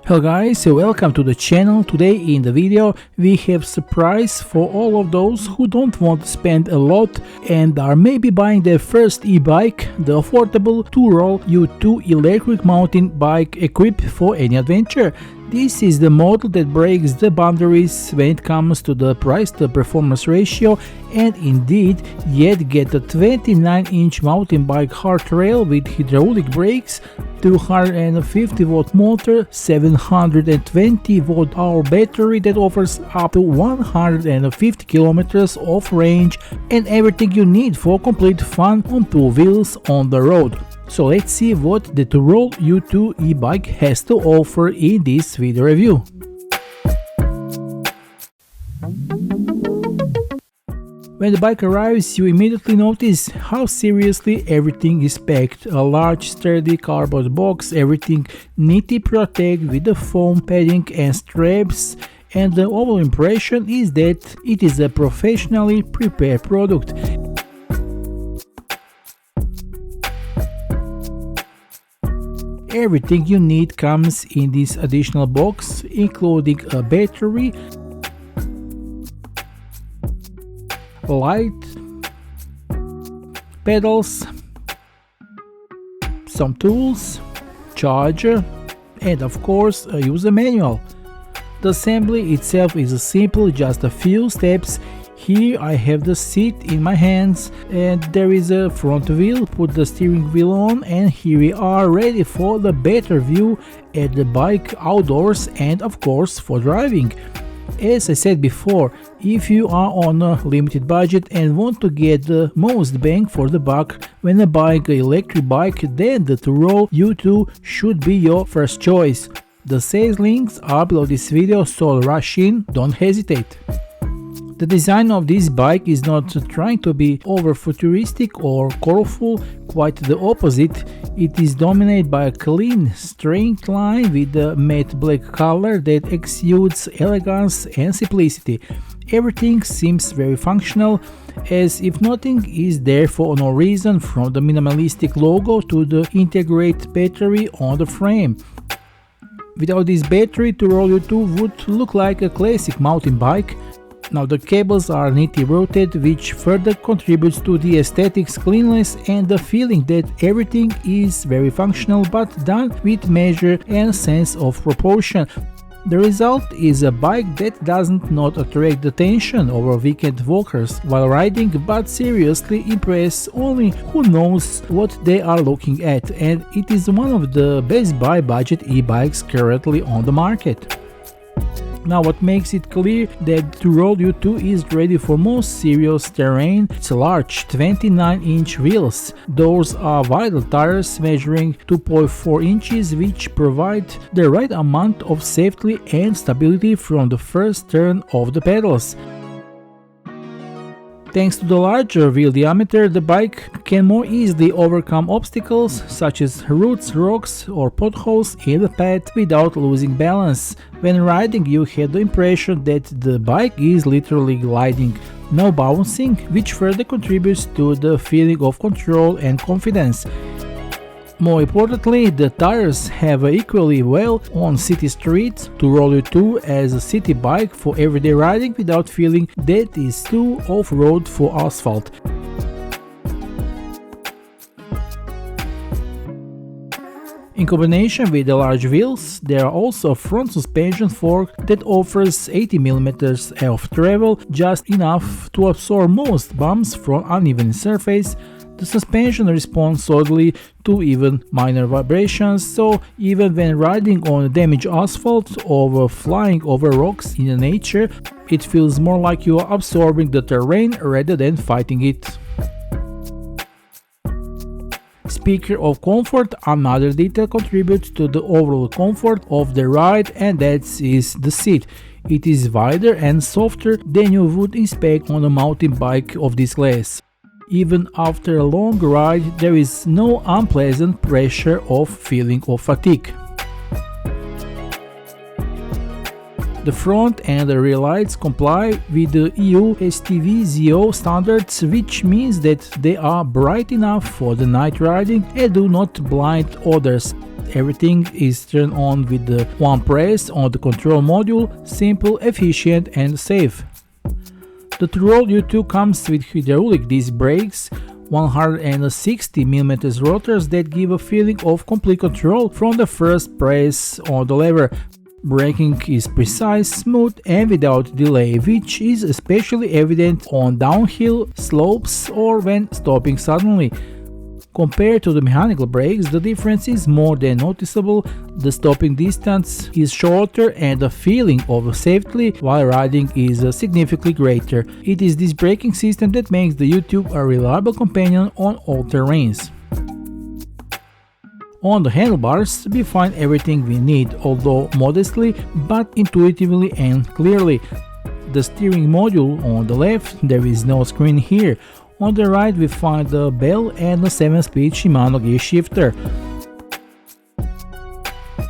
Hello guys, welcome to the channel. Today in the video we have surprise for all of those who don't want to spend a lot and are maybe buying their first e-bike, the affordable Touroll U2 electric mountain bike equipped for any adventure. This is the model that breaks the boundaries when it comes to the price to performance ratio and indeed yet get a 29-inch mountain bike hardtail with hydraulic brakes, 250 watt motor, 720 watt hour battery that offers up to 150 kilometers of range and everything you need for complete fun on two wheels on the road. So let's see what the Touroll U2 e-bike has to offer in this video review. When the bike arrives, you immediately notice how seriously everything is packed. A large sturdy cardboard box, everything neatly protected with the foam padding and straps, and the overall impression is that it is a professionally prepared product. Everything you need comes in this additional box, including a battery, light, pedals, some tools, charger, and of course a user manual. The assembly itself is simple, just a few steps. Here I have the seat in my hands and there is a front wheel, put the steering wheel on, and here we are ready for the better view at the bike outdoors and of course for driving. As I said before, if you are on a limited budget and want to get the most bang for the buck when buying an electric bike, then the Touroll U2 should be your first choice. The sales links are below this video, so rush in, don't hesitate. The design of this bike is not trying to be over futuristic or colorful, quite the opposite. It is dominated by a clean, straight line with a matte black color that exudes elegance and simplicity. Everything seems very functional, as if nothing is there for no reason, from the minimalistic logo to the integrated battery on the frame. Without this battery, Touroll U2 would look like a classic mountain bike. Now the cables are neatly rotated, which further contributes to the aesthetics, cleanliness and the feeling that everything is very functional but done with measure and sense of proportion. The result is a bike that doesn't not attract the attention of weekend walkers while riding, but seriously impress only who knows what they are looking at, and it is one of the best buy budget e-bikes currently on the market. Now what makes it clear that Touroll U2 is ready for most serious terrain? It's large 29-inch wheels. Those are vital tires measuring 2.4 inches, which provide the right amount of safety and stability from the first turn of the pedals. Thanks to the larger wheel diameter, the bike can more easily overcome obstacles such as roots, rocks or potholes in the path without losing balance. When riding, you have the impression that the bike is literally gliding, no bouncing, which further contributes to the feeling of control and confidence. More importantly, the tires have equally well on city streets. Touroll U2 as a city bike for everyday riding without feeling that is too off-road for asphalt. In combination with the large wheels, there are also a front suspension fork that offers 80 mm of travel, just enough to absorb most bumps from uneven surface. The suspension responds solidly to even minor vibrations, so even when riding on damaged asphalt or flying over rocks in nature, it feels more like you are absorbing the terrain rather than fighting it. Speaking of comfort, another detail contributes to the overall comfort of the ride, and that is the seat. It is wider and softer than you would expect on a mountain bike of this class. Even after a long ride, there is no unpleasant pressure of feeling of fatigue. The front and the rear lights comply with the EU STVZO standards, which means that they are bright enough for the night riding and do not blind others. everything is turned on with the one press on the control module, simple, efficient and safe. The Touroll U2 comes with hydraulic disc brakes, 160mm rotors that give a feeling of complete control from the first press on the lever. Braking is precise, smooth and without delay, which is especially evident on downhill slopes or when stopping suddenly. Compared to the mechanical brakes, the difference is more than noticeable. The stopping distance is shorter and the feeling of safety while riding is significantly greater. It is this braking system that makes the U2 a reliable companion on all terrains. On the handlebars, we find everything we need, although modestly, but intuitively and clearly. The steering module on the left, there is no screen here. On the right we find the bell and a 7-speed Shimano gear shifter.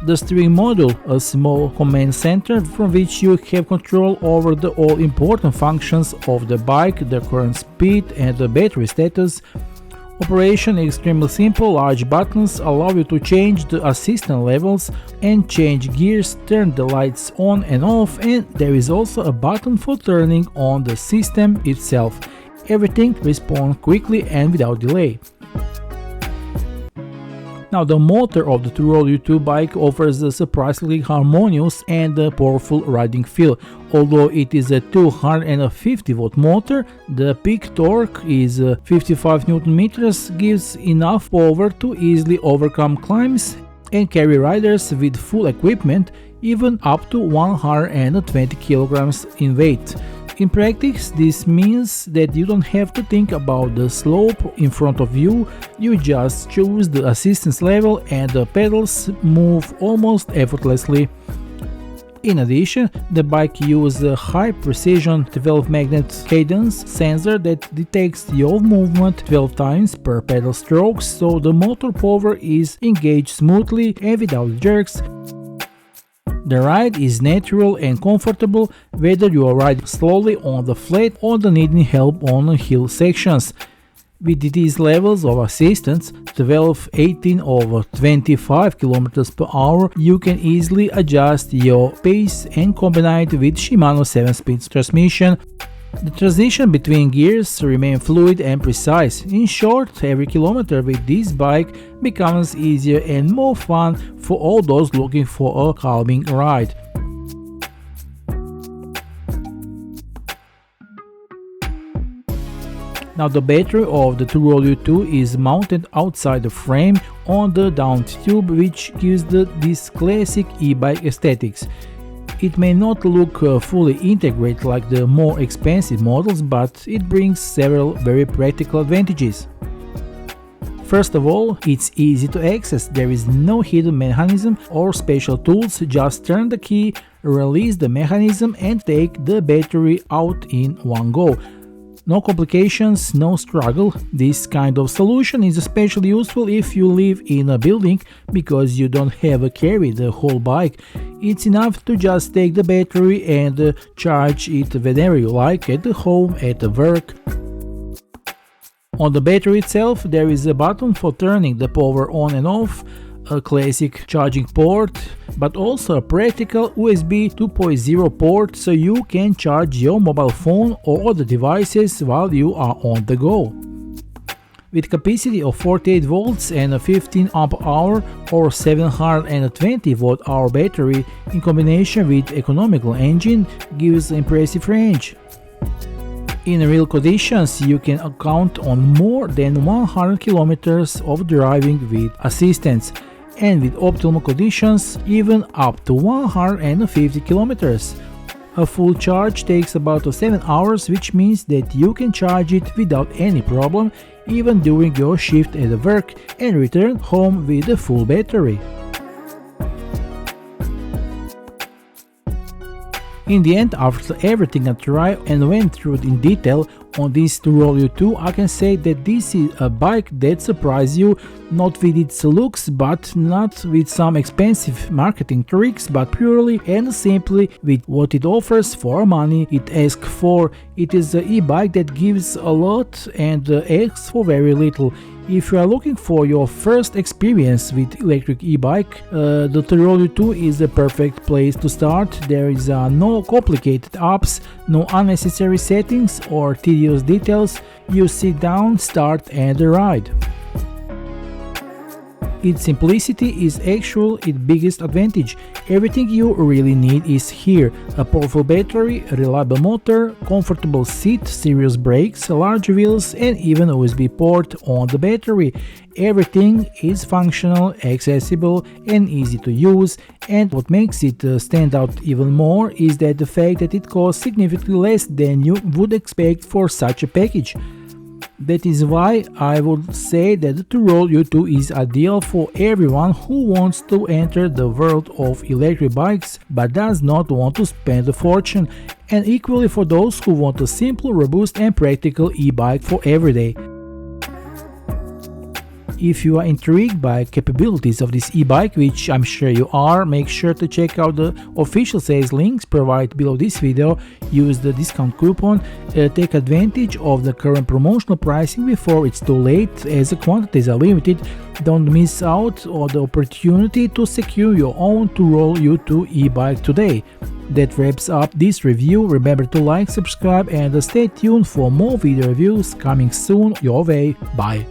The steering module, a small command center from which you have control over the all-important functions of the bike, the current speed and the battery status. Operation is extremely simple. Large buttons allow you to change the assistance levels and change gears, turn the lights on and off, and there is also a button for turning on the system itself. Everything responds quickly and without delay. Now, the motor of the Touroll U2 bike offers a surprisingly harmonious and powerful riding feel. Although it is a 250-watt motor, the peak torque is 55 Nm, gives enough power to easily overcome climbs and carry riders with full equipment, even up to 120 kg in weight. In practice, this means that you don't have to think about the slope in front of you, you just choose the assistance level and the pedals move almost effortlessly. In addition, the bike uses a high-precision 12-magnet cadence sensor that detects your movement 12 times per pedal stroke, so the motor power is engaged smoothly and without jerks. The ride is natural and comfortable, whether you are riding slowly on the flat or needing help on hill sections. With these levels of assistance, 12, 18 or 25 km per hour, you can easily adjust your pace and combine it with Shimano 7-speed transmission. The transition between gears remain fluid and precise. In short, every kilometer with this bike becomes easier and more fun for all those looking for a calming ride. Now, the battery of the Touroll U2 is mounted outside the frame on the down tube, which gives this classic e-bike aesthetics. It may not look fully integrated like the more expensive models, but it brings several very practical advantages. First of all, it's easy to access. There is no hidden mechanism or special tools, just turn the key, release the mechanism and take the battery out in one go. No complications, no struggle. This kind of solution is especially useful if you live in a building because you don't have to carry the whole bike. It's enough to just take the battery and charge it whenever you like, at home, at work. On the battery itself, there is a button for turning the power on and off, a classic charging port, but also a practical USB 2.0 port so you can charge your mobile phone or other devices while you are on the go. With capacity of 48 volts and a 15 amp-hour or 720 watt-hour battery in combination with economical engine gives impressive range. In real conditions, you can count on more than 100 kilometers of driving with assistance, and with optimal conditions, even up to 150 kilometers. A full charge takes about 7 hours, which means that you can charge it without any problem, even during your shift at work, and return home with a full battery. In the end, after everything I tried and went through it in detail on this Touroll U2, I can say that this is a bike that surprises you, not with its looks, but not with some expensive marketing tricks, but purely and simply with what it offers for money it asks for. It is an e-bike that gives a lot and asks for very little. If you are looking for your first experience with electric e-bike, the Touroll U2 is the perfect place to start. There is no complicated apps, no unnecessary settings or tedious details. You sit down, start and ride. Its simplicity is actually its biggest advantage. Everything you really need is here: a powerful battery, a reliable motor, comfortable seat, serious brakes, large wheels and even a USB port on the battery. Everything is functional, accessible and easy to use, and what makes it stand out even more is that the fact that it costs significantly less than you would expect for such a package. That is why I would say that the Touroll U2 is ideal for everyone who wants to enter the world of electric bikes but does not want to spend a fortune, and equally for those who want a simple, robust and practical e-bike for everyday. If you are intrigued by capabilities of this e-bike, which I'm sure you are, make sure to check out the official sales links provided below this video. Use the discount coupon, take advantage of the current promotional pricing before it's too late, as the quantities are limited. Don't miss out on the opportunity to secure your own Touroll U2 e-bike today. That wraps up this review. Remember to like, subscribe and stay tuned for more video reviews coming soon your way. Bye!